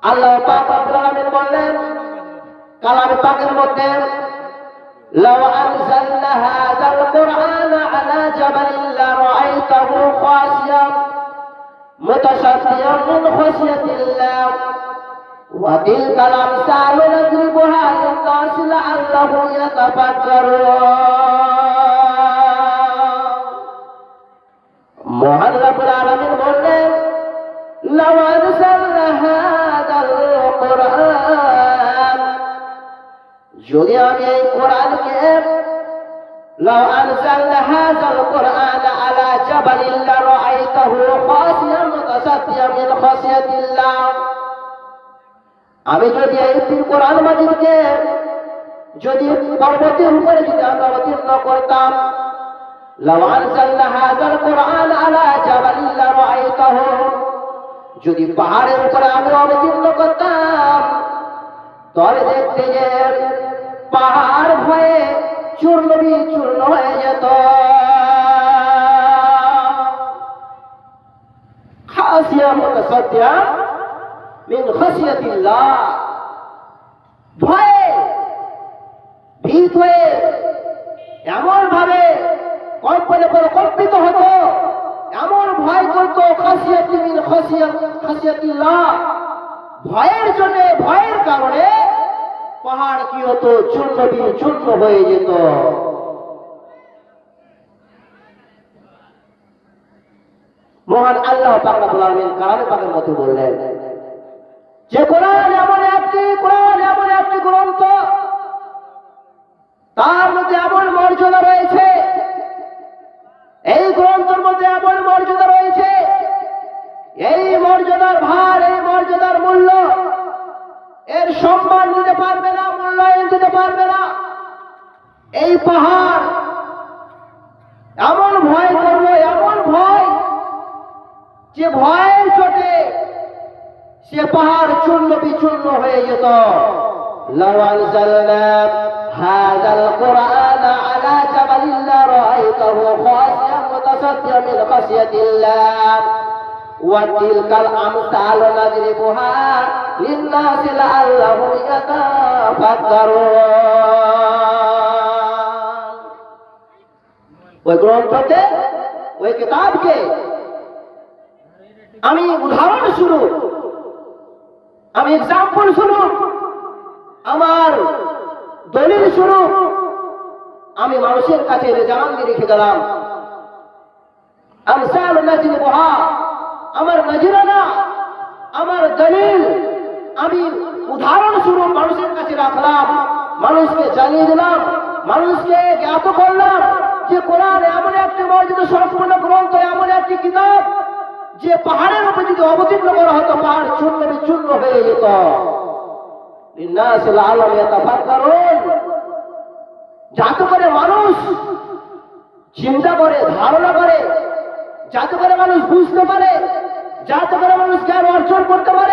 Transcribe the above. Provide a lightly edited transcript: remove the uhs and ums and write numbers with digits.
আল্লাহ পাক রব্বুল আলামিন বললেন কালামে পাকের মধ্যে লাউ আনজালনা হাযাল কুরআনা আলা জাবালিন লারাআইতাহু খাশিয়ান মুতাশাদ্দিয়ান মিন খাশিয়াতিল্লাহ ওয়া তিলকাল আমসালু নাযরিবুহা লিন-নাসি লাআল্লাহুম ইয়াতাফাক্কারুন। মহান রব্বুল আলামিন বললেন লাউ আনজালনা হাযাল কুরআন, যদি আমি এই কোরআনকে লাউ আনজালনা হাযাল কুরআন আলা জাবালিন লারাআইতাহু খাশিয়ান মুতাশাদ্দিয়ান মিন খাশিয়াতিল্লাহ, আমি যদি এই কোরআন মাজিদকে যদি পর্বতের উপরে যদি আমরা অবতীর্ণ করতাম, লাউ আনজালনা হাযাল কুরআন আলা জাবালিন লারাআইতাহু, যদি পাহাড়ের উপরে আমি অবতীর্ণ করতাম তবে দেখতে যে পাহাড় ভয়ে চূর্ণ বিচূর্ণ হয়ে যেত। খাশিয়া মুতাসাদ্দিয়া মিন খাশিয়াতিল্লাহ, ভয়ে ভীত হয়ে এমন ভাবে কম্পনে কম্পিত হতো, এমন ভয় করতো খাশিয়াতি মিন খাশিয়াতিল্লাহ, ভয়ের জন্য ভয়ের কারণে পাহাড় কি হতো চূর্ণ বিচূর্ণ হয়ে যেত। মহান আল্লাহ পাক রব্বুল আলামিন কালামে পাকের মধ্যে বললেন যে কোরআন এমন একটি গ্রন্থ, তার মধ্যে এমন মর্যাদা রয়েছে, এই গ্রন্থের মধ্যে এমন মর্যাদা রয়েছে, এই মর্যাদার ভার, এই মর্যাদার মূল্য এর সম্মান দিতে পারবে না, মূল্যায়ন দিতে পারবে না। এই পাহাড় এমন ভয় করবে, এমন ভয় যে ভয়ের চোটে সে পাহাড় চূর্ণ বিচূর্ণ হয়ে যেত। লাউ আনজালনা হাযাল কুরআনা আলা জাবালিন লারাআইতাহু খাশিয়ান মুতাসাদ্দিয়ান মিন খাশিয়াতিল্লাহ ওয়া তিলকাল আমসালু নাযরিবুহা লিন-নাসি লাআল্লাহুম ইয়াতাফাক্কারুন। ওই গ্রন্থকে, ওই কিতাবকে আমি উদাহরণ স্বরূপ, আমি এক্সাম্পল স্বরূপ, আমার দলিল স্বরূপ আমি মানুষের কাছে জানান দিয়ে রেখে গেলাম। আমসালু নাযরিবুহা, আমার নজরানা, আমার দলিল আমি উদাহরণ স্বরূপ মানুষের কাছে রাখলাম, মানুষকে জানিয়ে দিলাম, মানুষকে জ্ঞাত করলাম যে কোরআন এমন একটি মর্যাদা সম্পূর্ণ গ্রন্থ, এমন একটি কিতাব যে পাহাড়ের উপর যদি অবতীর্ণ করা হতো পাহাড় চূর্ণ বিচূর্ণ হয়ে যেত। লিন-নাসি লাআল্লাহুম ইয়াতাফাক্কারুন, যাতে করে মানুষ চিন্তা করে, ধারণা করে, যাতে করে মানুষ বুঝতে পারে, যাতে করে মানুষ জ্ঞান অর্জন করতে পারে।